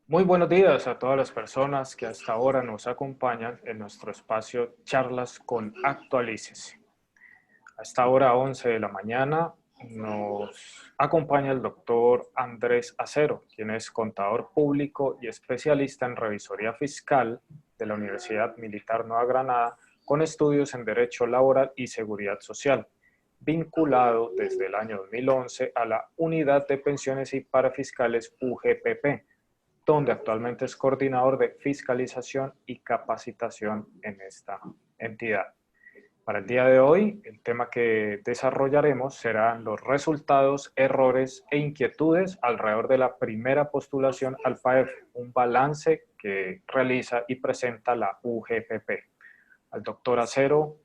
Muy buenos días a todas las personas que hasta ahora nos acompañan en nuestro espacio Charlas con Actualícese. A esta hora 11 de la mañana nos acompaña el doctor Andrés Acero, quien es contador público y especialista en revisoría fiscal de la Universidad Militar Nueva Granada, con estudios en Derecho Laboral y Seguridad Social, vinculado desde el año 2011 a la Unidad de Pensiones y Parafiscales UGPP, donde actualmente es coordinador de fiscalización y capacitación en esta entidad. Para el día de hoy, el tema que desarrollaremos serán los resultados, errores e inquietudes alrededor de la primera postulación al PAEF, un balance que realiza y presenta la UGPP. Al doctor Acero,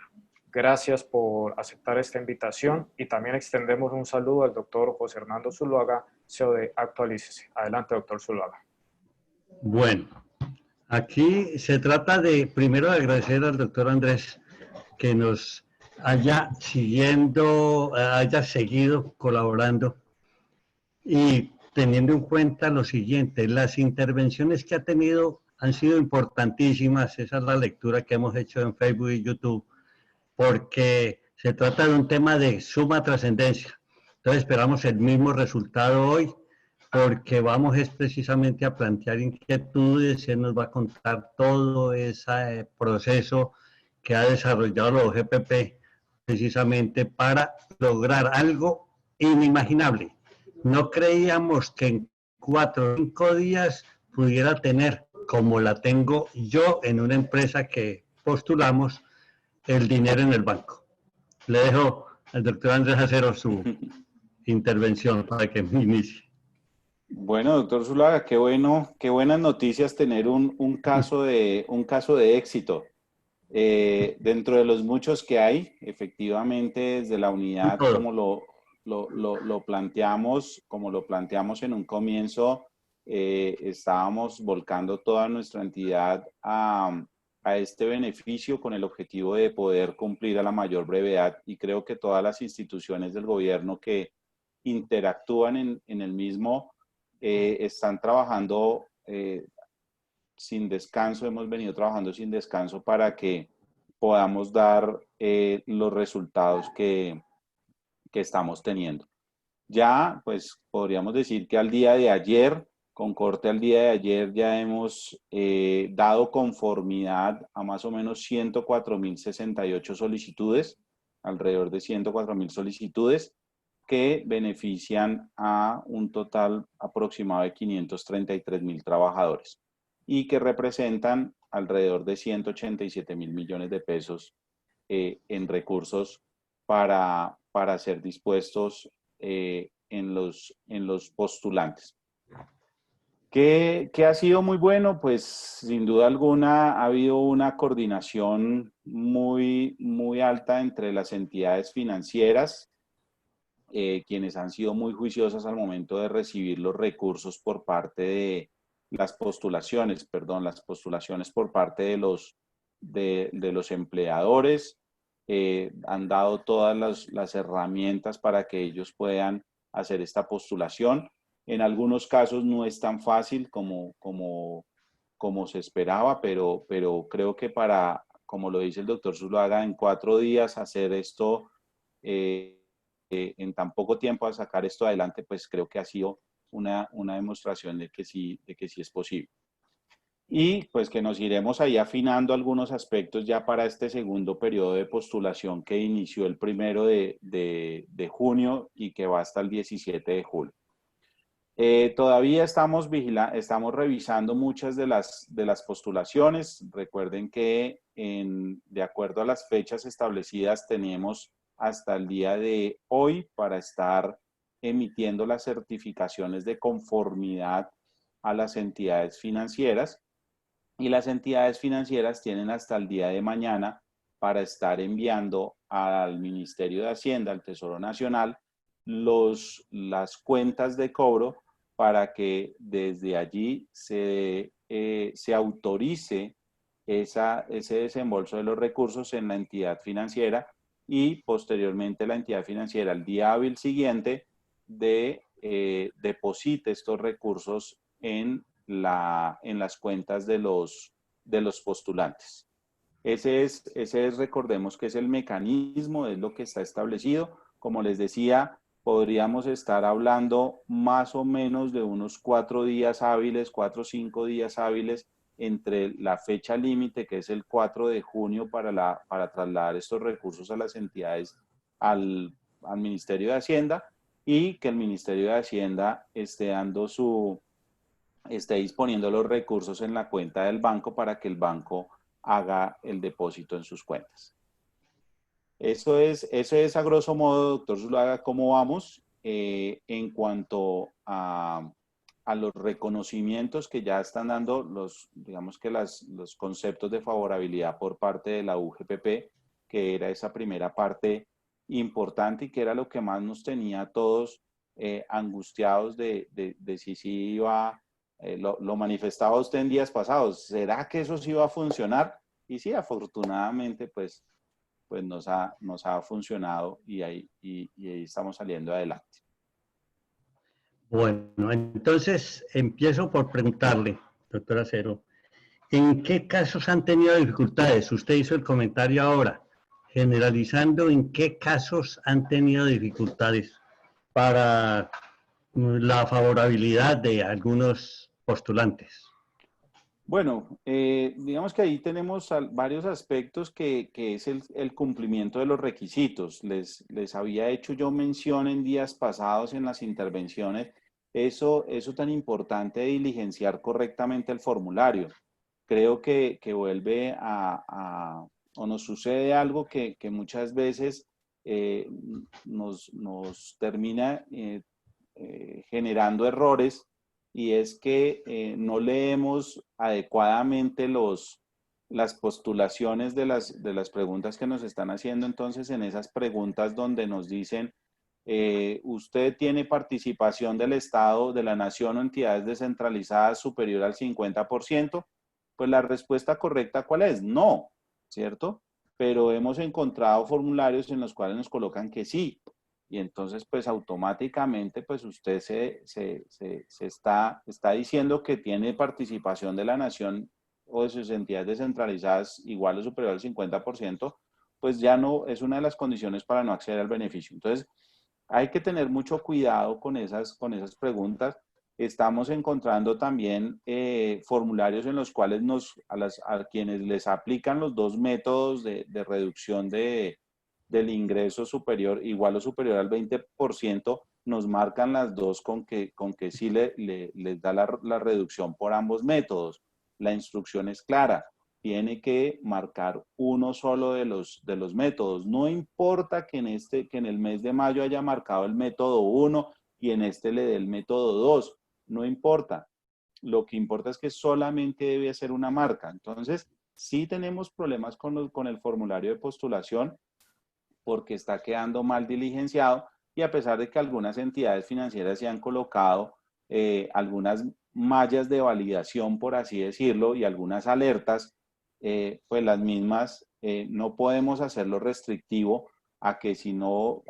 gracias por aceptar esta invitación y también extendemos un saludo al doctor José Hernando Zuluaga, CEO de Actualícese. Adelante, doctor Zuluaga. Bueno, aquí se trata de primero agradecer al doctor Andrés que nos haya haya seguido colaborando y teniendo en cuenta lo siguiente, las intervenciones que ha tenido han sido importantísimas, esa es la lectura que hemos hecho en Facebook y YouTube, porque se trata de un tema de suma trascendencia. Entonces esperamos el mismo resultado hoy, porque vamos es precisamente a plantear inquietudes, él nos va a contar todo ese proceso que ha desarrollado la OGPP precisamente para lograr algo inimaginable. No creíamos que en 4 o 5 días pudiera tener, como la tengo yo en una empresa que postulamos, el dinero en el banco. Le dejo al doctor Andrés Acero su intervención para que me inicie. Bueno, doctor Zuluaga, qué bueno, qué buenas noticias tener un caso de éxito. Dentro de los muchos que hay, efectivamente, desde la unidad, como lo planteamos en un comienzo, estábamos volcando toda nuestra entidad a este beneficio con el objetivo de poder cumplir a la mayor brevedad, y creo que todas las instituciones del gobierno que interactúan en el mismo están trabajando sin descanso, hemos venido trabajando sin descanso para que podamos dar los resultados que estamos teniendo. Ya, pues podríamos decir que al día de ayer, con corte al día de ayer, ya hemos dado conformidad a más o menos 104.068 solicitudes, alrededor de 104.000 solicitudes, que benefician a un total aproximado de 533.000 trabajadores y que representan alrededor de 187.000 millones de pesos en recursos para ser dispuestos en los postulantes. ¿Qué ha sido muy bueno? Pues sin duda alguna ha habido una coordinación muy alta entre las entidades financieras, quienes han sido muy juiciosas al momento de recibir los recursos por parte de las postulaciones por parte de los empleadores. Han dado todas las herramientas para que ellos puedan hacer esta postulación. En algunos casos no es tan fácil como se esperaba, pero creo que como lo dice el doctor Zuluaga, en 4 días hacer esto, en tan poco tiempo a sacar esto adelante, pues creo que ha sido una demostración de que sí es posible. Y pues que nos iremos ahí afinando algunos aspectos ya para este segundo periodo de postulación que inició el 1 de junio y que va hasta el 17 de julio. Todavía estamos revisando muchas de las postulaciones. Recuerden que de acuerdo a las fechas establecidas tenemos hasta el día de hoy para estar emitiendo las certificaciones de conformidad a las entidades financieras, y las entidades financieras tienen hasta el día de mañana para estar enviando al Ministerio de Hacienda, al Tesoro Nacional, las cuentas de cobro para que desde allí se autorice ese desembolso de los recursos en la entidad financiera, y posteriormente la entidad financiera, el día hábil siguiente, deposite estos recursos en las cuentas de los postulantes. Ese es, recordemos que es el mecanismo, es lo que está establecido. Como les decía, podríamos estar hablando más o menos de unos 4 días hábiles, 4 o 5 días hábiles entre la fecha límite, que es el 4 de junio, para trasladar estos recursos a las entidades, al Ministerio de Hacienda, y que el Ministerio de Hacienda esté disponiendo los recursos en la cuenta del banco para que el banco haga el depósito en sus cuentas. Eso es a grosso modo, doctor Zuluaga, cómo vamos en cuanto a los reconocimientos que ya están dando digamos que los conceptos de favorabilidad por parte de la UGPP, que era esa primera parte importante y que era lo que más nos tenía a todos angustiados de si sí iba, lo manifestaba usted en días pasados, ¿será que eso sí va a funcionar? Y sí, afortunadamente, pues nos ha funcionado y ahí estamos saliendo adelante. Bueno, entonces empiezo por preguntarle, doctor Acero, ¿en qué casos han tenido dificultades? Usted hizo el comentario ahora, generalizando, ¿en qué casos han tenido dificultades para la favorabilidad de algunos postulantes? Bueno, digamos que ahí tenemos varios aspectos que es el cumplimiento de los requisitos. Les había hecho yo mención en días pasados en las intervenciones, eso tan importante de diligenciar correctamente el formulario. Creo que vuelve o nos sucede algo que muchas veces nos termina generando errores, y es que no leemos adecuadamente las postulaciones de las preguntas que nos están haciendo. Entonces, en esas preguntas donde nos dicen, ¿usted tiene participación del Estado, de la Nación o entidades descentralizadas superior al 50%? Pues la respuesta correcta, ¿cuál es? No, ¿cierto? Pero hemos encontrado formularios en los cuales nos colocan que sí. Y entonces, pues automáticamente, pues usted se está diciendo que tiene participación de la Nación o de sus entidades descentralizadas igual o superior al 50%, pues ya no es una de las condiciones para no acceder al beneficio. Entonces, hay que tener mucho cuidado con esas preguntas. Estamos encontrando también formularios en los cuales a quienes les aplican los dos métodos de reducción del ingreso superior, igual o superior al 20%, nos marcan las dos con que sí les da la reducción por ambos métodos. La instrucción es clara, tiene que marcar uno solo de los métodos. No importa que en el mes de mayo haya marcado el método 1 y en este le dé el método 2, no importa. Lo que importa es que solamente debe hacer una marca. Entonces, sí tenemos problemas con el formulario de postulación, porque está quedando mal diligenciado, y a pesar de que algunas entidades financieras se han colocado algunas mallas de validación, por así decirlo, y algunas alertas, pues las mismas no podemos hacerlo restrictivo a que si no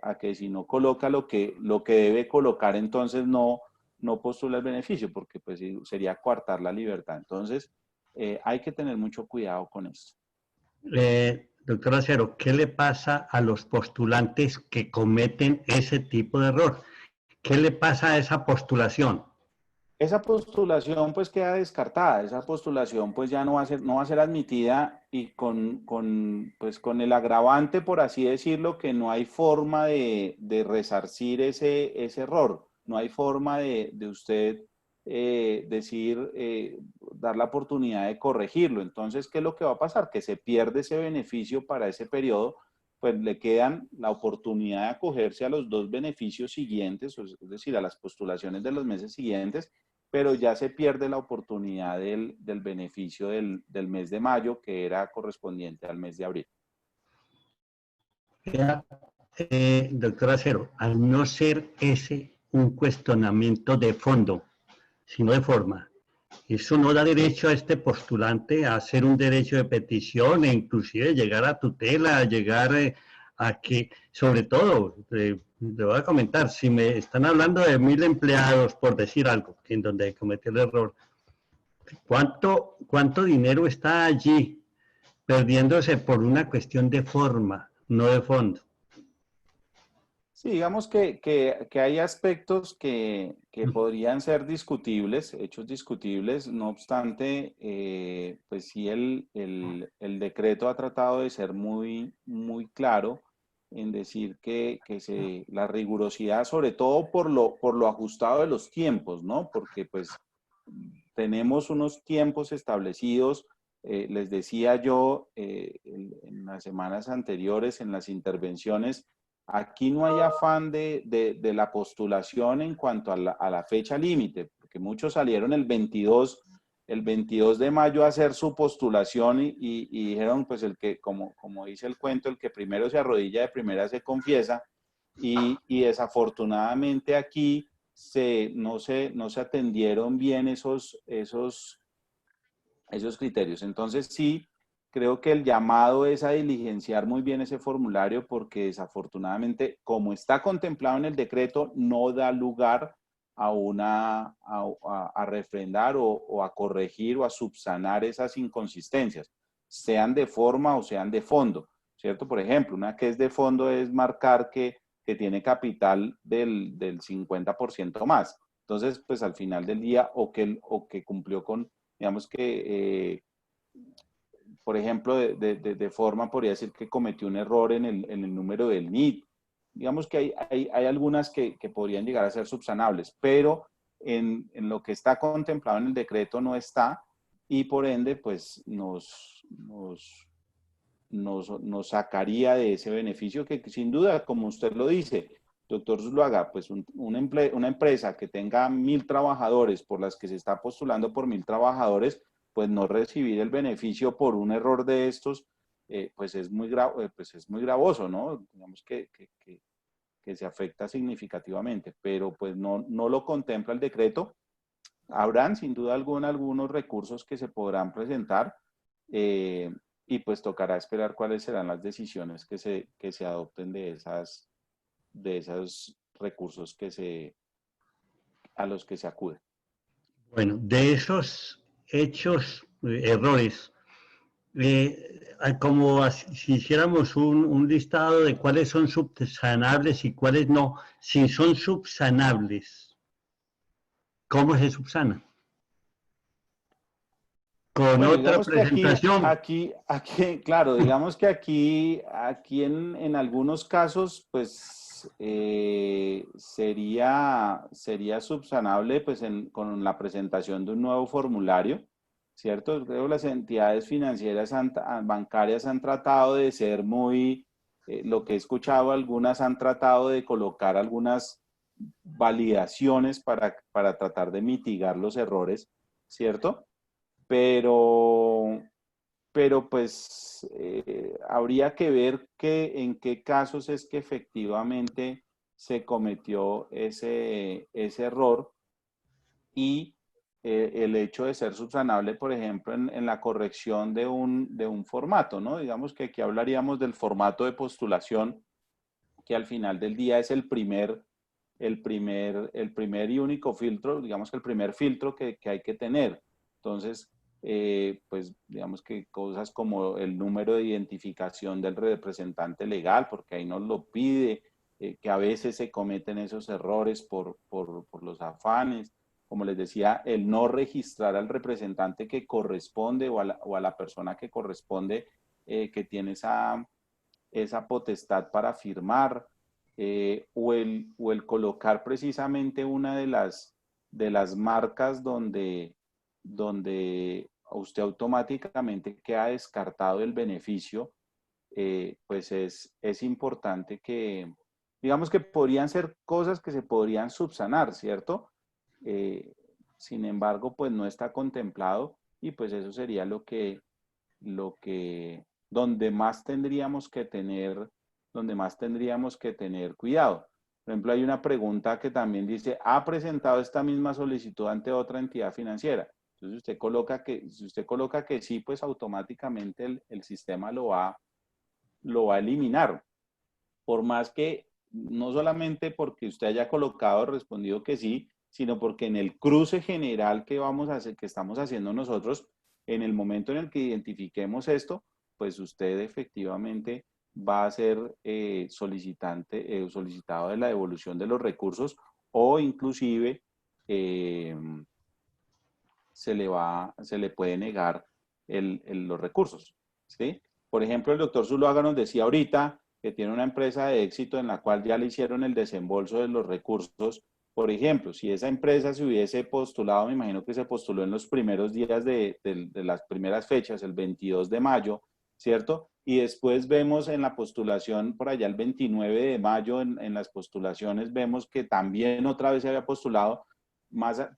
coloca lo que debe colocar, entonces no postula el beneficio, porque pues sería coartar la libertad. Entonces, hay que tener mucho cuidado con esto. Doctor Acero, ¿qué le pasa a los postulantes que cometen ese tipo de error? ¿Qué le pasa a esa postulación? Esa postulación pues queda descartada, esa postulación pues ya no va a ser admitida, y con el agravante, por así decirlo, que no hay forma de resarcir ese error, no hay forma de usted dar la oportunidad de corregirlo. Entonces, ¿qué es lo que va a pasar? Que se pierde ese beneficio para ese periodo, pues le quedan la oportunidad de acogerse a los dos beneficios siguientes, es decir, a las postulaciones de los meses siguientes, pero ya se pierde la oportunidad del beneficio del mes de mayo, que era correspondiente al mes de abril. Doctor Acero, al no ser ese un cuestionamiento de fondo, sino de forma, eso no da derecho a este postulante a hacer un derecho de petición e inclusive llegar a tutela, llegar aquí, sobre todo, le voy a comentar, si me están hablando de 1000 empleados, por decir algo, en donde cometió el error, ¿cuánto dinero está allí perdiéndose por una cuestión de forma, no de fondo? Sí, digamos que hay aspectos que podrían ser discutibles, hechos discutibles, no obstante, pues sí el decreto ha tratado de ser muy, muy claro en decir que la rigurosidad, sobre todo por lo ajustado de los tiempos, ¿no? Porque pues tenemos unos tiempos establecidos, les decía yo en las semanas anteriores, en las intervenciones. Aquí no hay afán de la postulación en cuanto a la fecha límite, porque muchos salieron el 22 de mayo a hacer su postulación y dijeron, pues el que, como dice el cuento, el que primero se arrodilla de primera se confiesa, y desafortunadamente aquí no se atendieron bien esos criterios. Entonces sí, creo que el llamado es a diligenciar muy bien ese formulario porque desafortunadamente, como está contemplado en el decreto, no da lugar a refrendar o a corregir o a subsanar esas inconsistencias, sean de forma o sean de fondo, ¿cierto? Por ejemplo, una que es de fondo es marcar que tiene capital del 50% más. Entonces, pues al final del día, o que cumplió con, digamos que por ejemplo, de forma, podría decir que cometió un error en el número del NIT. Digamos que hay algunas que podrían llegar a ser subsanables, pero en lo que está contemplado en el decreto no está, y por ende, pues nos sacaría de ese beneficio que sin duda, como usted lo dice, doctor Zuluaga, pues una empresa que tenga 1000 trabajadores por las que se está postulando por 1000 trabajadores, pues no recibir el beneficio por un error de estos, pues es muy gravoso, ¿no? Digamos que se afecta significativamente, pero pues no lo contempla el decreto. Habrán sin duda alguna algunos recursos que se podrán presentar, eh, y pues tocará esperar cuáles serán las decisiones que se adopten de esos recursos a los que se acude. Bueno, de esos hechos, errores, como si hiciéramos un listado de cuáles son subsanables y cuáles no, si son subsanables, ¿cómo se subsana? Con Bueno, otra digamos que presentación. claro, digamos que aquí en algunos casos, pues sería subsanable pues con la presentación de un nuevo formulario, ¿cierto? Creo que las entidades financieras bancarias han tratado de ser lo que he escuchado, algunas han tratado de colocar algunas validaciones para tratar de mitigar los errores, ¿cierto? pero, pero pues habría que ver en qué casos es que efectivamente se cometió ese error, y el hecho de ser subsanable, por ejemplo, en la corrección de un formato, ¿no? Digamos que aquí hablaríamos del formato de postulación, que al final del día es el primer y único filtro, digamos que el primer filtro que hay que tener. Entonces, pues digamos que cosas como el número de identificación del representante legal, porque ahí nos lo pide, que a veces se cometen esos errores por los afanes. Como les decía, el no registrar al representante que corresponde o a la persona que corresponde, que tiene esa potestad para firmar, o el colocar precisamente una de las marcas donde usted automáticamente queda descartado el beneficio, pues es importante digamos que podrían ser cosas que se podrían subsanar, ¿cierto? Eh, Sin embargo, pues no está contemplado, y pues eso sería lo que, donde más tendríamos que tener cuidado. Por ejemplo, hay una pregunta que también dice, ¿ha presentado esta misma solicitud ante otra entidad financiera? Entonces, si usted coloca que sí, pues automáticamente el sistema lo va a eliminar. por más que, no solamente porque usted haya colocado, respondido que sí, sino porque en el cruce general que vamos a hacer, que estamos haciendo nosotros, en el momento en el que identifiquemos esto, pues usted efectivamente va a ser solicitado de la devolución de los recursos o inclusive se le puede negar los recursos, ¿sí? Por ejemplo, el doctor Zuluaga nos decía ahorita que tiene una empresa de éxito en la cual ya le hicieron el desembolso de los recursos. Por ejemplo, si esa empresa se hubiese postulado, me imagino que se postuló en los primeros días de las primeras fechas, el 22 de mayo, ¿cierto? Y después vemos en la postulación, por allá el 29 de mayo, en las postulaciones, vemos que también otra vez se había postulado,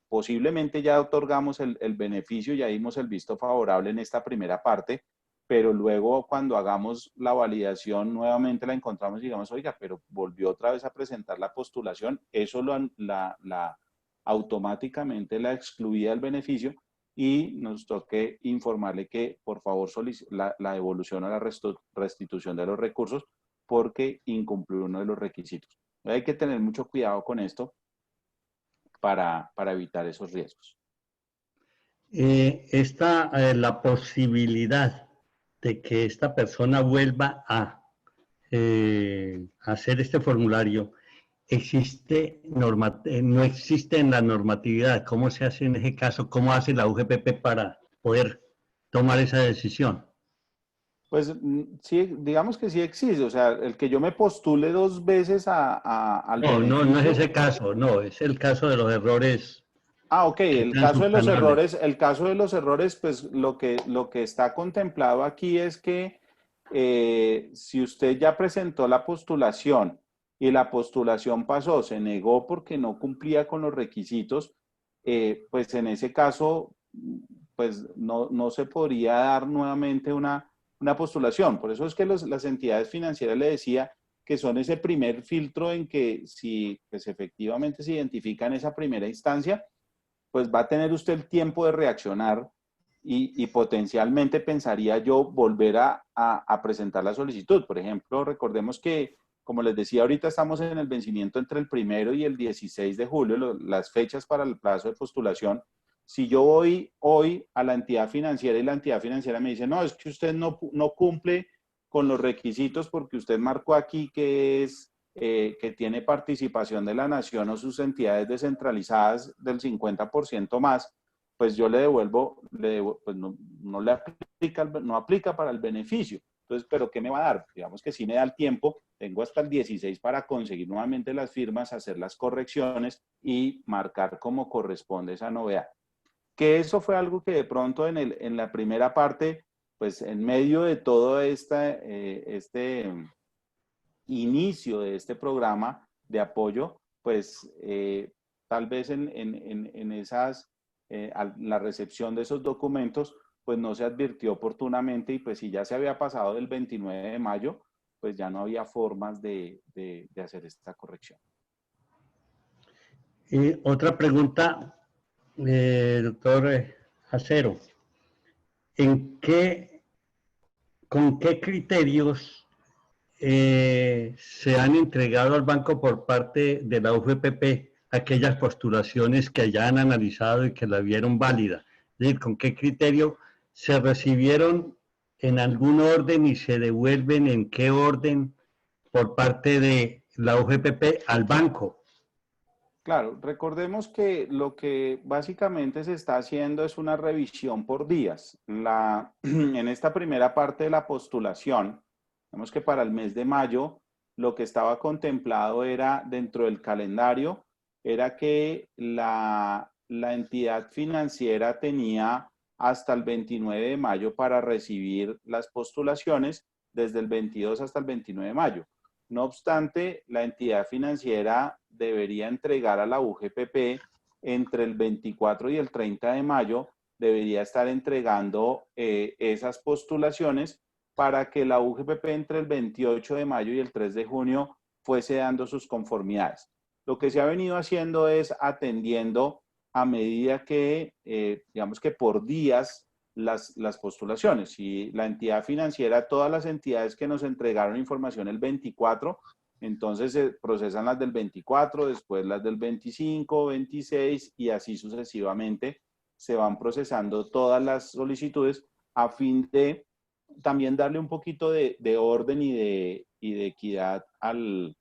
posiblemente ya otorgamos el beneficio, ya dimos el visto favorable en esta primera parte, pero luego cuando hagamos la validación nuevamente la encontramos y digamos, oiga, pero volvió otra vez a presentar la postulación, eso automáticamente la excluía del beneficio y nos toque informarle que por favor la devolución o la restitución de los recursos porque incumplió uno de los requisitos. Hay que tener mucho cuidado con esto para evitar esos riesgos. Está la posibilidad de que esta persona vuelva a hacer este formulario. No existe en la normatividad. ¿Cómo se hace en ese caso? ¿Cómo hace la UGPP para poder tomar esa decisión? Pues sí, digamos que sí existe. O sea, el que yo me postule 2 veces al beneficio. No es ese caso, no, es el caso de los errores. Ok, el caso de los errores, pues lo que está contemplado aquí es que si usted ya presentó la postulación y la postulación pasó, se negó porque no cumplía con los requisitos, pues en ese caso, pues no se podría dar nuevamente una postulación. Por eso es que las entidades financieras le decía que son ese primer filtro en que si pues efectivamente se identifica en esa primera instancia, pues va a tener usted el tiempo de reaccionar y potencialmente pensaría yo volver a presentar la solicitud. Por ejemplo, recordemos que, como les decía, ahorita estamos en el vencimiento entre el 1 y el 16 de julio, las fechas para el plazo de postulación. Si yo voy hoy a la entidad financiera y la entidad financiera me dice, no, es que usted no cumple con los requisitos porque usted marcó aquí que es que tiene participación de la nación o sus entidades descentralizadas del 50% más, pues yo le devuelvo pues no aplica para el beneficio. Entonces, ¿pero qué me va a dar? Digamos que sí me da el tiempo, tengo hasta el 16 para conseguir nuevamente las firmas, hacer las correcciones y marcar como corresponde esa novedad. Que eso fue algo que de pronto en la primera parte, pues en medio de todo este inicio de este programa de apoyo, pues tal vez en la recepción de esos documentos, pues no se advirtió oportunamente y pues si ya se había pasado del 29 de mayo, pues ya no había formas de hacer esta corrección. Otra pregunta, doctor Acero. ¿Con qué criterios se han entregado al banco por parte de la UGPP aquellas postulaciones que ya han analizado y que la vieron válida? Es decir, ¿con qué criterio se recibieron en algún orden y se devuelven en qué orden por parte de la UGPP al banco? Claro, recordemos que lo que básicamente se está haciendo es una revisión por días. En esta primera parte de la postulación, vemos que para el mes de mayo lo que estaba contemplado era dentro del calendario, era que la entidad financiera tenía hasta el 29 de mayo para recibir las postulaciones, desde el 22 hasta el 29 de mayo. No obstante, la entidad financiera debería entregar a la UGPP entre el 24 y el 30 de mayo, debería estar entregando esas postulaciones para que la UGPP entre el 28 de mayo y el 3 de junio fuese dando sus conformidades. Lo que se ha venido haciendo es atendiendo a medida que, digamos que por días, las postulaciones. Si la entidad financiera, todas las entidades que nos entregaron información el 24, entonces se procesan las del 24, después las del 25, 26 y así sucesivamente se van procesando todas las solicitudes a fin de también darle un poquito de orden y de equidad al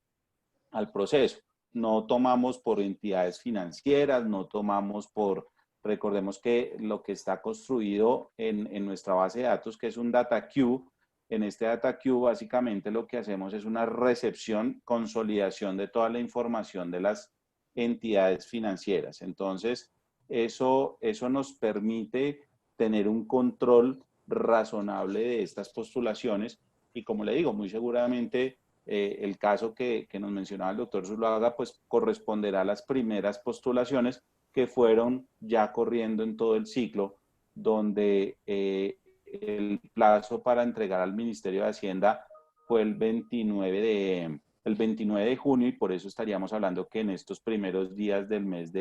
proceso. No tomamos por entidades financieras, no tomamos por... Recordemos que lo que está construido en nuestra base de datos, que es un data queue, en este data queue básicamente lo que hacemos es una recepción, consolidación de toda la información de las entidades financieras. Entonces, eso nos permite tener un control razonable de estas postulaciones y como le digo, muy seguramente el caso que nos mencionaba el doctor Zuluaga, pues corresponderá a las primeras postulaciones que fueron ya corriendo en todo el ciclo, donde el plazo para entregar al Ministerio de Hacienda fue el 29 de junio y por eso estaríamos hablando que en estos primeros días del mes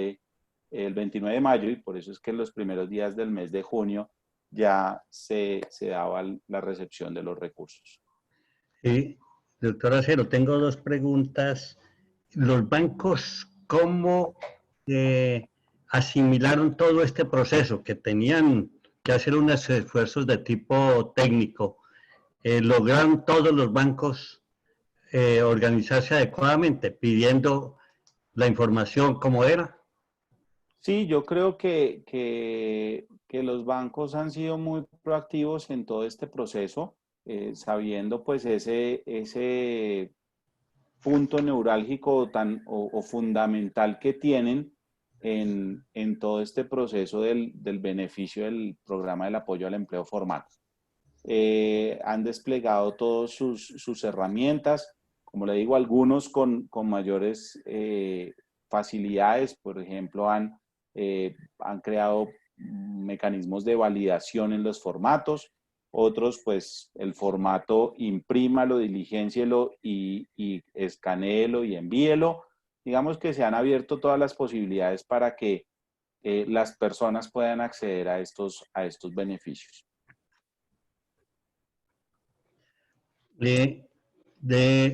el 29 de mayo y por eso es que en los primeros días del mes de junio ya se daba la recepción de los recursos. Sí, doctor Acero, tengo dos preguntas. Los bancos, ¿cómo asimilaron todo este proceso? Que tenían que hacer unos esfuerzos de tipo técnico. ¿Lograron todos los bancos organizarse adecuadamente, pidiendo la información como era? Sí, yo creo que los bancos han sido muy proactivos en todo este proceso, sabiendo pues ese punto neurálgico o fundamental que tienen en todo este proceso del beneficio del programa del apoyo al empleo formal. Han desplegado todas sus herramientas, como le digo, algunos con mayores facilidades, por ejemplo, han creado mecanismos de validación en los formatos, otros pues el formato imprímalo, diligencielo y escanéelo y envíelo. Digamos que se han abierto todas las posibilidades para que las personas puedan acceder a estos beneficios.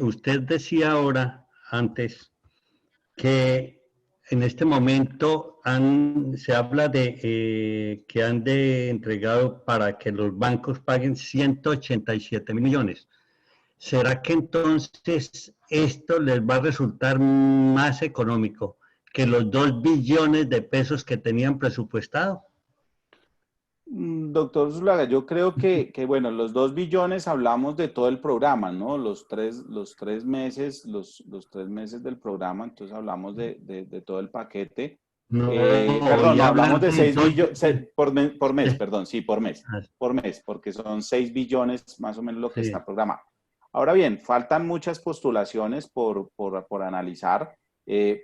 Usted decía ahora, antes, que en este momento se habla de que han entregado para que los bancos paguen 187 millones. ¿Será que entonces esto les va a resultar más económico que los 2 billones de pesos que tenían presupuestado? Doctor Zulaga, yo creo que, bueno, los 2 billones hablamos de todo el programa, ¿no? Los tres meses del programa, entonces hablamos de todo el paquete. No, Perdón, y no, hablamos hablan de de 6 billones, entonces, por mes, perdón, sí, por mes, porque son 6 billones más o menos lo que sí. está programado. Ahora bien, faltan muchas postulaciones por analizar.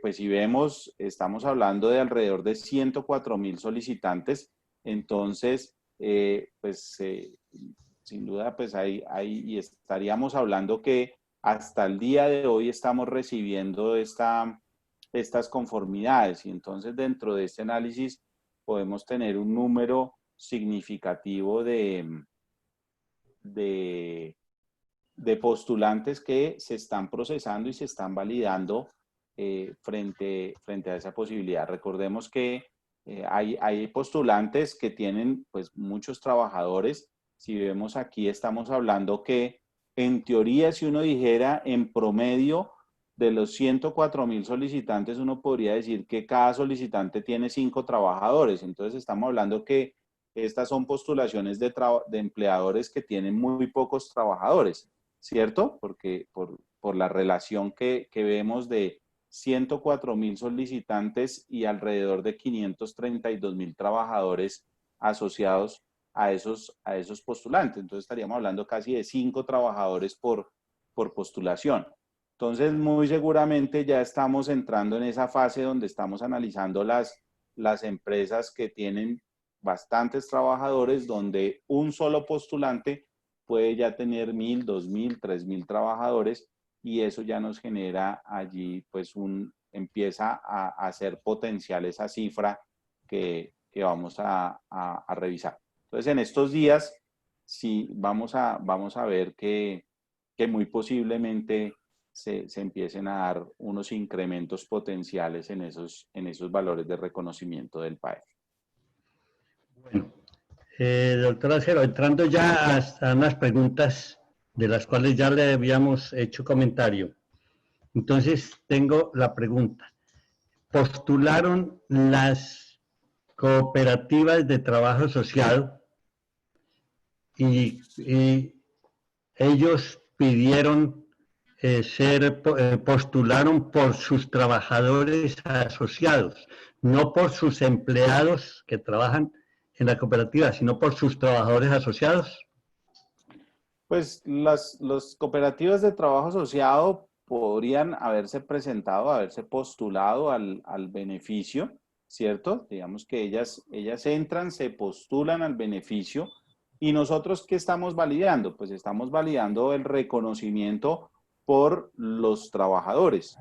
Pues si vemos, estamos hablando de alrededor de 104,000 solicitantes. Entonces, sin duda, pues y estaríamos hablando que hasta el día de hoy estamos recibiendo estas conformidades y entonces dentro de este análisis podemos tener un número significativo de postulantes que se están procesando y se están validando frente a esa posibilidad. Recordemos que hay postulantes que tienen pues muchos trabajadores. Si vemos aquí, estamos hablando que en teoría, si uno dijera en promedio de los 104,000 solicitantes, uno podría decir que cada solicitante tiene 5 trabajadores. Entonces estamos hablando que estas son postulaciones de empleadores que tienen muy pocos trabajadores, ¿cierto? Porque por la relación que vemos de 104,000 solicitantes y alrededor de 532,000 trabajadores asociados a esos postulantes. Entonces estaríamos hablando casi de 5 trabajadores por postulación. Entonces, muy seguramente ya estamos entrando en esa fase donde estamos analizando las empresas que tienen bastantes trabajadores, donde un solo postulante puede ya tener 1,000, 2,000, 3,000 trabajadores y eso ya nos genera allí, pues empieza a ser potencial esa cifra que vamos a revisar. Entonces, en estos días, sí, vamos a ver que muy posiblemente se empiecen a dar unos incrementos potenciales en esos valores de reconocimiento del PAE. Bueno, doctora Cero, entrando ya a unas preguntas de las cuales ya le habíamos hecho comentario. Entonces, tengo la pregunta. ¿Postularon las cooperativas de trabajo asociado y ellos pidieron postularon por sus trabajadores asociados, no por sus empleados que trabajan en la cooperativa, sino por sus trabajadores asociados? Pues las cooperativas de trabajo asociado podrían haberse presentado, haberse postulado al beneficio, ¿cierto? Digamos que ellas entran, se postulan al beneficio y nosotros, ¿qué estamos validando? Pues estamos validando el reconocimiento por los trabajadores.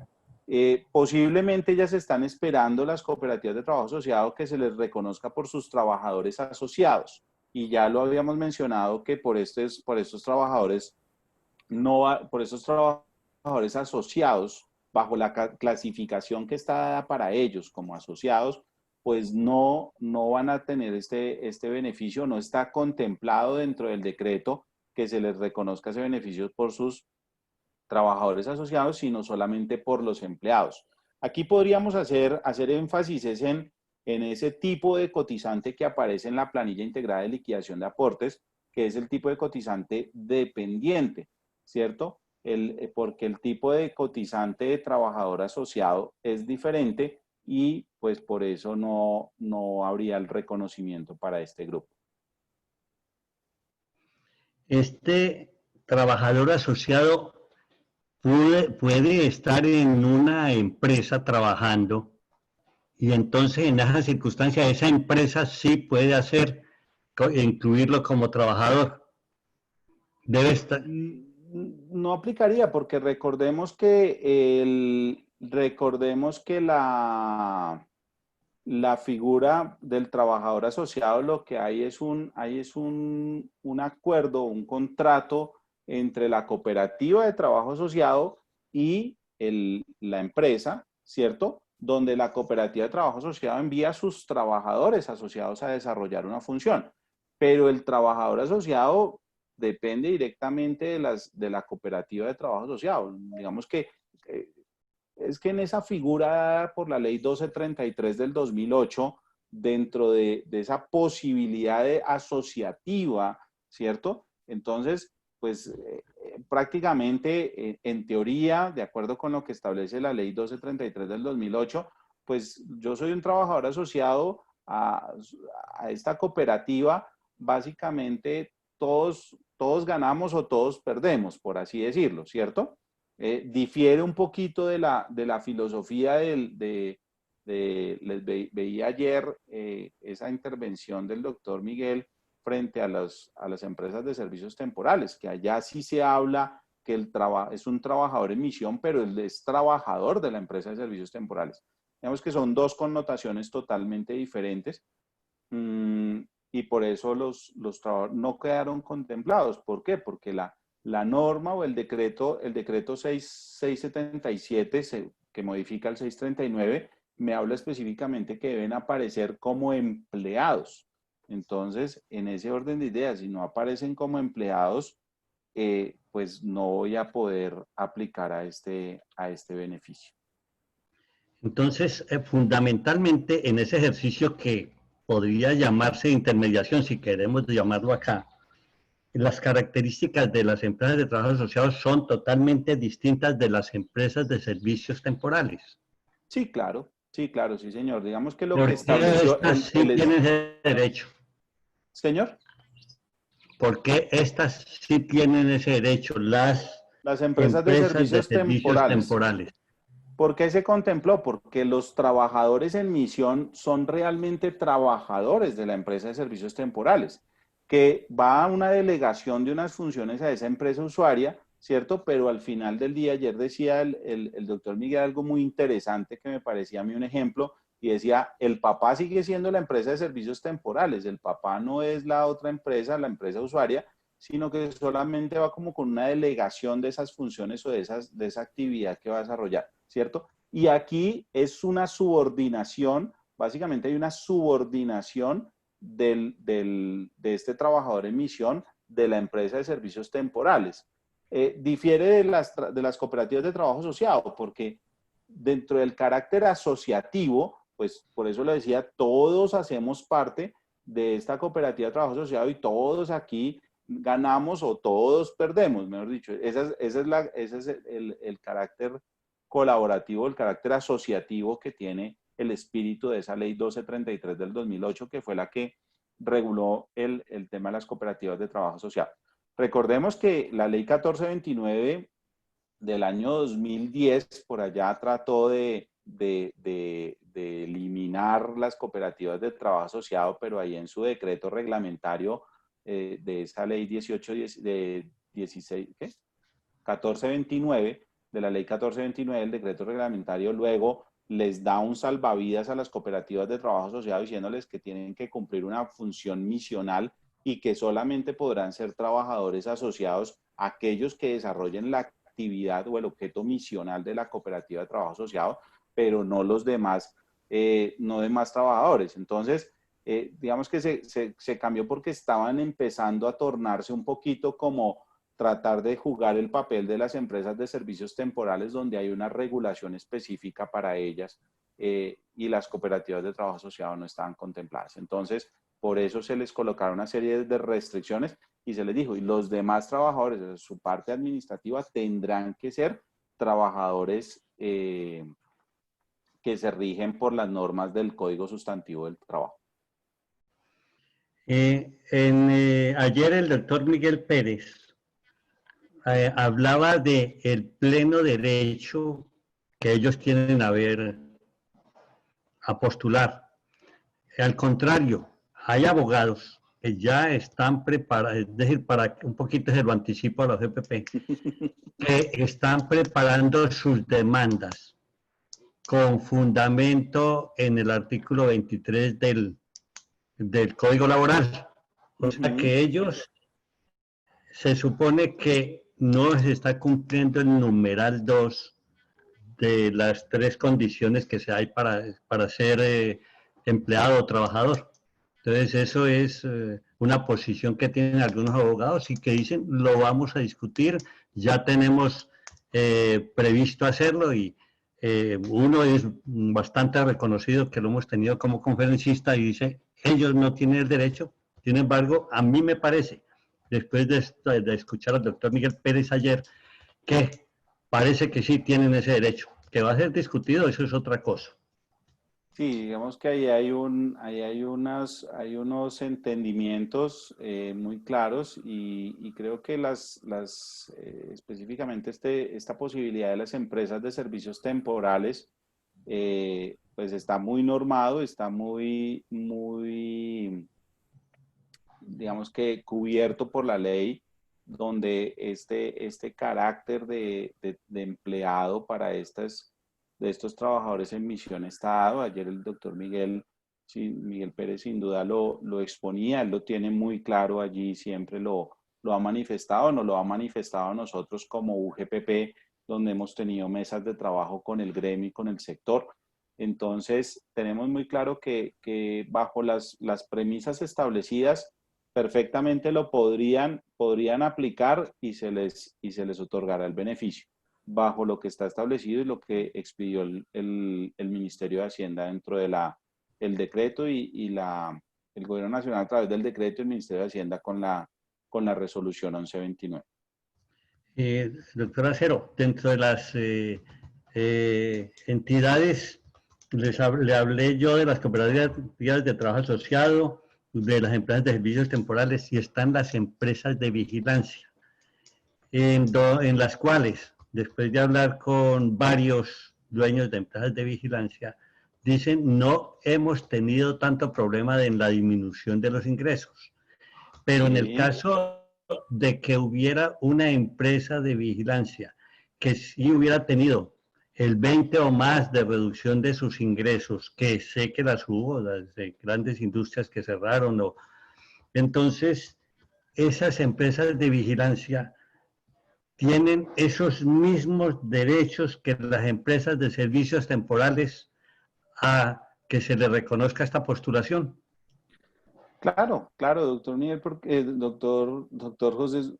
Posiblemente ellas están esperando, las cooperativas de trabajo asociado, que se les reconozca por sus trabajadores asociados. Y ya lo habíamos mencionado que por estos trabajadores por esos trabajadores asociados, bajo la clasificación que está dada para ellos como asociados, pues no van a tener este beneficio, no está contemplado dentro del decreto que se les reconozca ese beneficio por sus trabajadores asociados, sino solamente por los empleados. Aquí podríamos hacer énfasis en ese tipo de cotizante que aparece en la planilla integrada de liquidación de aportes, que es el tipo de cotizante dependiente, ¿cierto? Porque el tipo de cotizante de trabajador asociado es diferente y pues por eso no habría el reconocimiento para este grupo. Este trabajador asociado puede estar en una empresa trabajando y entonces en esa circunstancia esa empresa sí puede incluirlo como trabajador. Debe estar. No aplicaría porque recordemos que la figura del trabajador asociado, lo que hay es un acuerdo, un contrato entre la cooperativa de trabajo asociado y la empresa, ¿cierto? Donde la cooperativa de trabajo asociado envía a sus trabajadores asociados a desarrollar una función. Pero el trabajador asociado depende directamente de la cooperativa de trabajo asociado. Digamos que es que en esa figura por la ley 1233 del 2008, dentro de esa posibilidad asociativa, ¿cierto? Entonces, pues prácticamente en teoría, de acuerdo con lo que establece la ley 1233 del 2008, pues yo soy un trabajador asociado a esta cooperativa, básicamente todos ganamos o todos perdemos, por así decirlo, ¿cierto? Difiere un poquito de la filosofía veía ayer esa intervención del doctor Miguel frente a las empresas de servicios temporales, que allá sí se habla que es un trabajador en misión, pero él es trabajador de la empresa de servicios temporales. Digamos que son dos connotaciones totalmente diferentes. Y por eso los trabajadores no quedaron contemplados. ¿Por qué? Porque la norma o el decreto 677 que modifica el 639 me habla específicamente que deben aparecer como empleados. Entonces, en ese orden de ideas, si no aparecen como empleados, pues no voy a poder aplicar a este beneficio. Entonces, fundamentalmente en ese ejercicio que podría llamarse intermediación, si queremos llamarlo acá, las características de las empresas de trabajo asociados son totalmente distintas de las empresas de servicios temporales. Sí, claro, sí, señor. Digamos que lo que ¿Por qué estableció estas sí tienen ese derecho? Señor. ¿Por qué estas sí tienen ese derecho? Las empresas de servicios temporales. ¿Por qué se contempló? Porque los trabajadores en misión son realmente trabajadores de la empresa de servicios temporales, que va a una delegación de unas funciones a esa empresa usuaria, ¿cierto? Pero al final del día, ayer decía el doctor Miguel algo muy interesante que me parecía a mí un ejemplo, y decía, el papá sigue siendo la empresa de servicios temporales, el papá no es la otra empresa, la empresa usuaria, sino que solamente va como con una delegación de esas funciones o de esa actividad que va a desarrollar, ¿cierto? Y aquí es una subordinación, básicamente hay una subordinación de este trabajador en misión de la empresa de servicios temporales. Difiere de las cooperativas de trabajo asociado, porque dentro del carácter asociativo, pues por eso le decía, todos hacemos parte de esta cooperativa de trabajo asociado y todos aquí ganamos o todos perdemos, mejor dicho. Ese es el carácter colaborativo, el carácter asociativo que tiene el espíritu de esa ley 1233 del 2008, que fue la que reguló el tema de las cooperativas de trabajo asociado. Recordemos que la ley 1429 del año 2010, por allá trató de eliminar las cooperativas de trabajo asociado, pero ahí en su decreto reglamentario de esa ley 1429, de la ley 1429, el decreto reglamentario luego les da un salvavidas a las cooperativas de trabajo asociado diciéndoles que tienen que cumplir una función misional y que solamente podrán ser trabajadores asociados aquellos que desarrollen la actividad o el objeto misional de la cooperativa de trabajo asociado, pero no los demás, no demás trabajadores. Entonces, digamos que se cambió porque estaban empezando a tornarse un poquito como tratar de jugar el papel de las empresas de servicios temporales donde hay una regulación específica para ellas y las cooperativas de trabajo asociado no estaban contempladas. Entonces, por eso se les colocaron una serie de restricciones y se les dijo, y los demás trabajadores de su parte administrativa tendrán que ser trabajadores que se rigen por las normas del Código Sustantivo del Trabajo. Ayer el doctor Miguel Pérez hablaba de el pleno derecho que ellos tienen a postular. Al contrario, hay abogados que ya están preparados, es decir, para un poquito se lo anticipo a la CPP, que están preparando sus demandas con fundamento en el artículo 23 del Código Laboral. O sea que ellos se supone que no se está cumpliendo el numeral 2 de las 3 condiciones que se hay para ser empleado o trabajador. Entonces eso es una posición que tienen algunos abogados y que dicen lo vamos a discutir, ya tenemos previsto hacerlo y uno es bastante reconocido que lo hemos tenido como conferencista y dice ellos no tienen el derecho. Sin embargo, a mí me parece, después de escuchar al doctor Miguel Pérez ayer, que parece que sí tienen ese derecho. Que va a ser discutido, eso es otra cosa. Sí, digamos que ahí hay unos entendimientos muy claros y creo que específicamente esta posibilidad de las empresas de servicios temporales pues está muy normado, está muy digamos que cubierto por la ley, donde este carácter de empleado para de estos trabajadores en misión está dado. Ayer el doctor Miguel Pérez sin duda lo exponía, él lo tiene muy claro allí, siempre lo ha manifestado, nos lo ha manifestado nosotros como UGPP, donde hemos tenido mesas de trabajo con el gremio y con el sector. Entonces, tenemos muy claro que bajo las premisas establecidas, perfectamente lo podrían aplicar y se les otorgará el beneficio bajo lo que está establecido y lo que expidió el Ministerio de Hacienda dentro de el decreto y el Gobierno Nacional a través del decreto y el Ministerio de Hacienda con la resolución 1129. Doctora Acero, dentro de las entidades, le hablé yo de las cooperativas de trabajo asociado, de las empresas de servicios temporales y están las empresas de vigilancia, en las cuales, después de hablar con varios dueños de empresas de vigilancia, dicen no hemos tenido tanto problema en la disminución de los ingresos, pero en el caso de que hubiera una empresa de vigilancia que sí hubiera tenido el 20 o más de reducción de sus ingresos, que sé que las hubo, las de grandes industrias que cerraron, entonces esas empresas de vigilancia tienen esos mismos derechos que las empresas de servicios temporales a que se les reconozca esta postulación. Claro, claro, doctor Miguel, porque, doctor José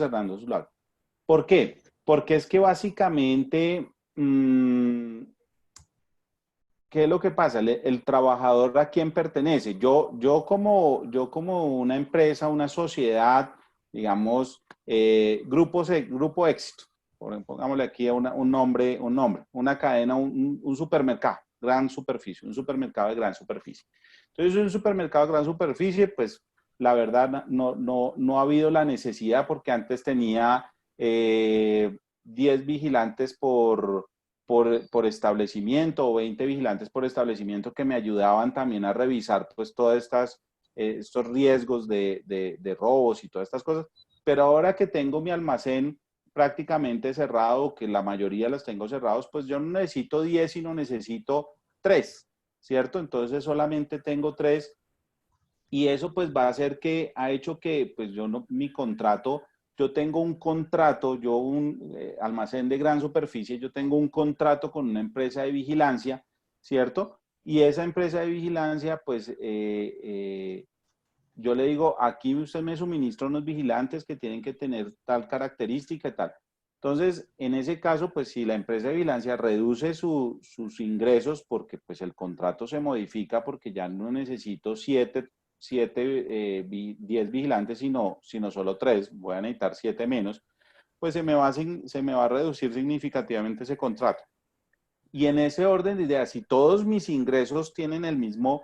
Hernando Zuluaga. ¿Por qué? Porque es que básicamente, ¿qué es lo que pasa? El trabajador a quién pertenece. Yo como una empresa, una sociedad, digamos, grupo éxito, pongámosle aquí un nombre, una cadena, un supermercado, gran superficie, un supermercado de gran superficie. Entonces, un supermercado de gran superficie, pues la verdad no ha habido la necesidad porque antes tenía 10 vigilantes por establecimiento o 20 vigilantes por establecimiento que me ayudaban también a revisar pues todas estos riesgos de robos y todas estas cosas. Pero ahora que tengo mi almacén prácticamente cerrado, que la mayoría las tengo cerrados, pues yo no necesito 10, sino necesito 3, ¿cierto? Entonces solamente tengo 3 y eso pues va a hacer que, ha hecho que pues yo no, mi contrato, yo tengo un contrato, yo un almacén de gran superficie, yo tengo un contrato con una empresa de vigilancia, ¿cierto? Y esa empresa de vigilancia pues yo le digo, aquí usted me suministra unos vigilantes que tienen que tener tal característica y tal. Entonces, en ese caso, pues si la empresa de vigilancia reduce sus ingresos porque pues el contrato se modifica porque ya no necesito 10 vigilantes, sino solo 3, voy a necesitar 7 menos, pues se me va a reducir significativamente ese contrato. Y en ese orden de ideas, si todos mis ingresos tienen el mismo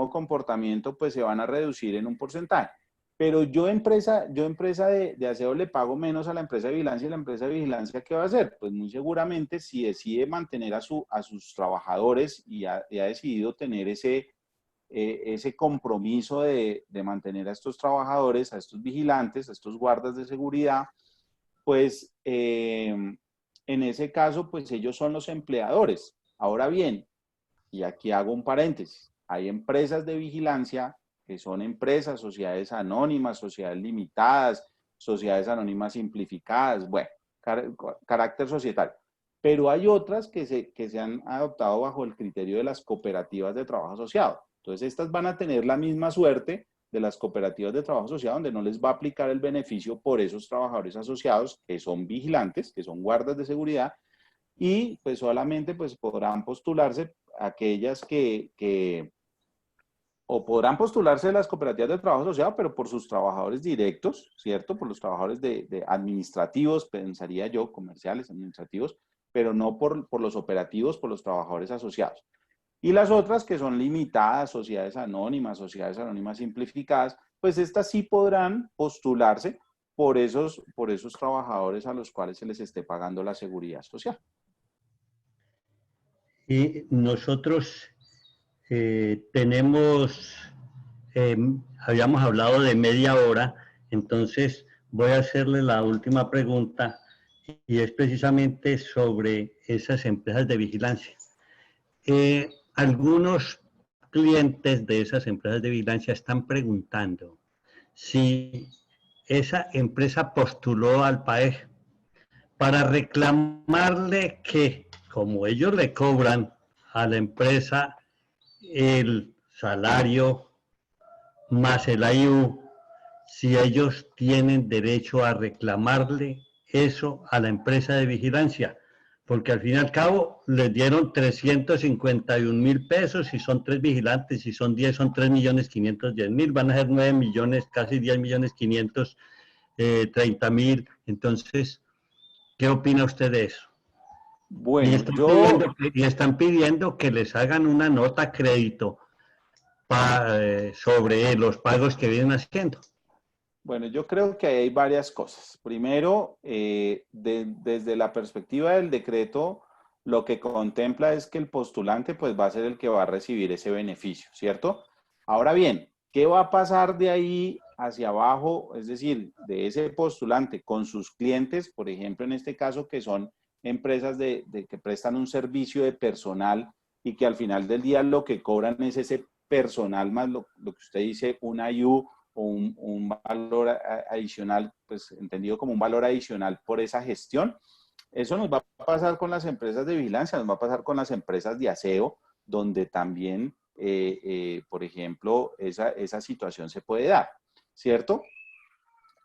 comportamiento, pues se van a reducir en un porcentaje. Pero yo empresa de aseo le pago menos a la empresa de vigilancia y la empresa de vigilancia, ¿qué va a hacer? Pues muy seguramente si decide mantener a sus trabajadores y ha decidido tener ese compromiso de mantener a estos trabajadores, a estos vigilantes, a estos guardas de seguridad, pues en ese caso, pues ellos son los empleadores. Ahora bien, y aquí hago un paréntesis, hay empresas de vigilancia que son empresas, sociedades anónimas, sociedades limitadas, sociedades anónimas simplificadas, bueno, carácter societario. Pero hay otras que se han adoptado bajo el criterio de las cooperativas de trabajo asociado. Entonces, estas van a tener la misma suerte de las cooperativas de trabajo asociado, donde no les va a aplicar el beneficio por esos trabajadores asociados que son vigilantes, que son guardas de seguridad, y pues solamente pues podrán postularse aquellas o podrán postularse las cooperativas de trabajo asociado, pero por sus trabajadores directos, ¿cierto? Por los trabajadores de administrativos, pensaría yo, comerciales, administrativos, pero no por los operativos, por los trabajadores asociados. Y las otras que son limitadas, sociedades anónimas simplificadas, pues estas sí podrán postularse por esos trabajadores a los cuales se les esté pagando la seguridad social. Y nosotros tenemos, habíamos hablado de media hora, entonces voy a hacerle la última pregunta y es precisamente sobre esas empresas de vigilancia. Algunos clientes de esas empresas de vigilancia están preguntando si esa empresa postuló al PAEG para reclamarle que, como ellos le cobran a la empresa el salario más el IU, si ellos tienen derecho a reclamarle eso a la empresa de vigilancia, porque al fin y al cabo les dieron 351.000 pesos, si son 3 vigilantes, si son 10 son 3.510.000, van a ser 9 millones, casi 10.530.000, entonces, ¿qué opina usted de eso? Bueno, yo Y están pidiendo que les hagan una nota crédito sobre los pagos que vienen haciendo. Bueno, yo creo que hay varias cosas. Primero, desde la perspectiva del decreto, lo que contempla es que el postulante pues va a ser el que va a recibir ese beneficio, ¿cierto? Ahora bien, ¿qué va a pasar de ahí hacia abajo? Es decir, de ese postulante con sus clientes, por ejemplo, en este caso, que son empresas que prestan un servicio de personal y que al final del día lo que cobran es ese personal más lo que usted dice, una IU o un valor adicional, pues entendido como un valor adicional por esa gestión. Eso nos va a pasar con las empresas de vigilancia, nos va a pasar con las empresas de aseo, donde también, por ejemplo, esa situación se puede dar, ¿cierto?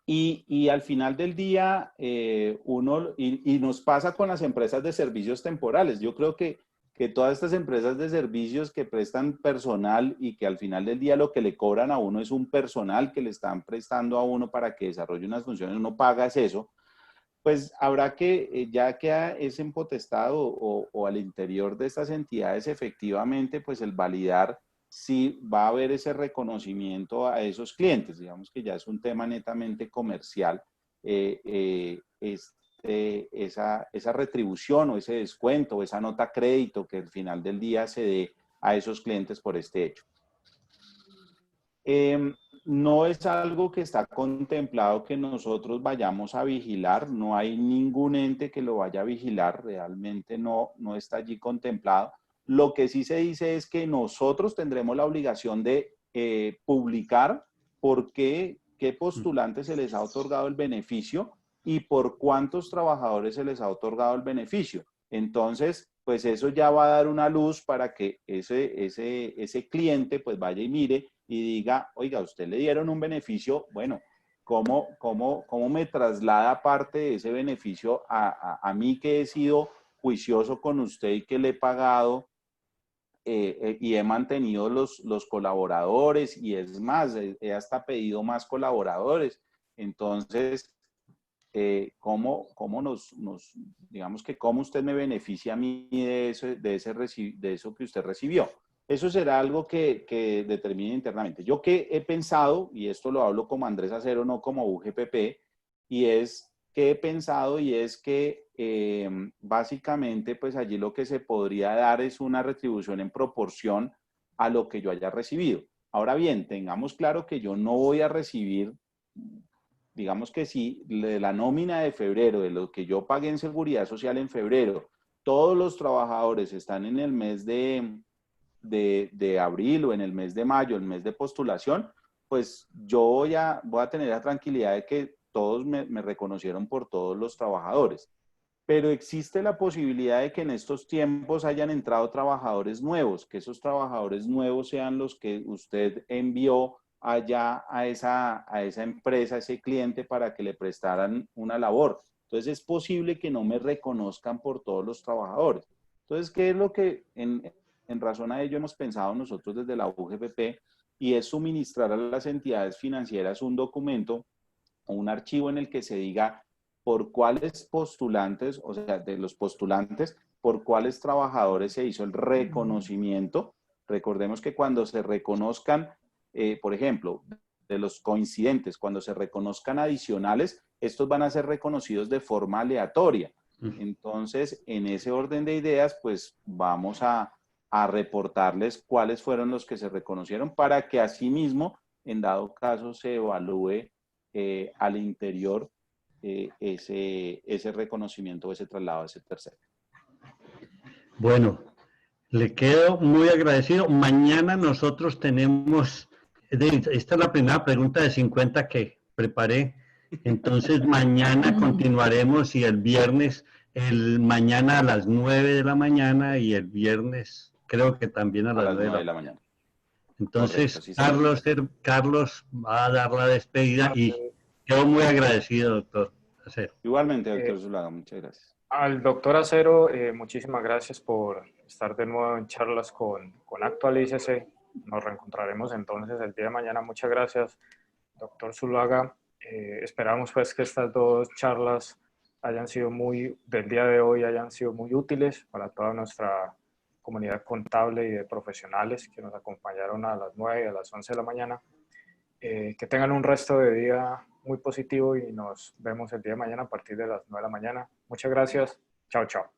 Y al final del día, y nos pasa con las empresas de servicios temporales. Yo creo que todas estas empresas de servicios que prestan personal y que al final del día lo que le cobran a uno es un personal que le están prestando a uno para que desarrolle unas funciones, uno paga es eso, pues habrá que, ya queda ese empotestado o al interior de estas entidades efectivamente, pues el validar si va a haber ese reconocimiento a esos clientes. Digamos que ya es un tema netamente comercial, esa retribución o ese descuento o esa nota crédito que al final del día se dé a esos clientes por este hecho. No es algo que está contemplado que nosotros vayamos a vigilar, no hay ningún ente que lo vaya a vigilar, realmente no está allí contemplado. Lo que sí se dice es que nosotros tendremos la obligación de publicar por qué postulantes se les ha otorgado el beneficio y por cuántos trabajadores se les ha otorgado el beneficio. Entonces, pues eso ya va a dar una luz para que ese cliente pues vaya y mire y diga, oiga, usted le dieron un beneficio, bueno, ¿cómo me traslada parte de ese beneficio a mí que he sido juicioso con usted y que le he pagado y he mantenido los colaboradores y es más, he hasta pedido más colaboradores? Entonces, digamos que cómo usted me beneficia a mí de eso que usted recibió? Eso será algo que determine internamente. Yo que he pensado, y esto lo hablo como Andrés Acero, no como UGPP, y es que he pensado y es que básicamente pues allí lo que se podría dar es una retribución en proporción a lo que yo haya recibido. Ahora bien, tengamos claro que yo no voy a recibir, digamos que si de la nómina de febrero, de lo que yo pagué en seguridad social en febrero, todos los trabajadores están en el mes de abril o en el mes de mayo, el mes de postulación, pues yo voy a tener la tranquilidad de que todos me reconocieron por todos los trabajadores. Pero existe la posibilidad de que en estos tiempos hayan entrado trabajadores nuevos, que esos trabajadores nuevos sean los que usted envió allá a esa empresa, a ese cliente para que le prestaran una labor. Entonces es posible que no me reconozcan por todos los trabajadores. Entonces, ¿qué es lo que en razón a ello hemos pensado nosotros desde la UGPP? Y es suministrar a las entidades financieras un documento o un archivo en el que se diga por cuáles postulantes, o sea, de los postulantes, por cuáles trabajadores se hizo el reconocimiento. Recordemos que cuando se reconozcan, por ejemplo, de los coincidentes, cuando se reconozcan adicionales, estos van a ser reconocidos de forma aleatoria. Entonces, en ese orden de ideas, pues vamos a reportarles cuáles fueron los que se reconocieron para que asimismo, en dado caso, se evalúe al interior ese reconocimiento o ese traslado a ese tercero. Bueno, le quedo muy agradecido. Mañana nosotros tenemos, esta es la primera pregunta de 50 que preparé. Entonces mañana continuaremos y el viernes, mañana a las 9 de la mañana y el viernes creo que también a las 9 de la mañana. Entonces, correcto, sí, Carlos va a dar la despedida y quedo muy agradecido, doctor Acero. Igualmente, doctor Zuluaga, muchas gracias. Al doctor Acero, muchísimas gracias por estar de nuevo en charlas con Actualícese. Nos reencontraremos entonces el día de mañana. Muchas gracias, doctor Zuluaga. Esperamos pues que estas dos charlas del día de hoy hayan sido muy útiles para toda nuestra comunidad contable y de profesionales que nos acompañaron a las 9 y a las 11 de la mañana. Que tengan un resto de día muy positivo y nos vemos el día de mañana a partir de las 9 de la mañana. Muchas gracias. Chao, chao.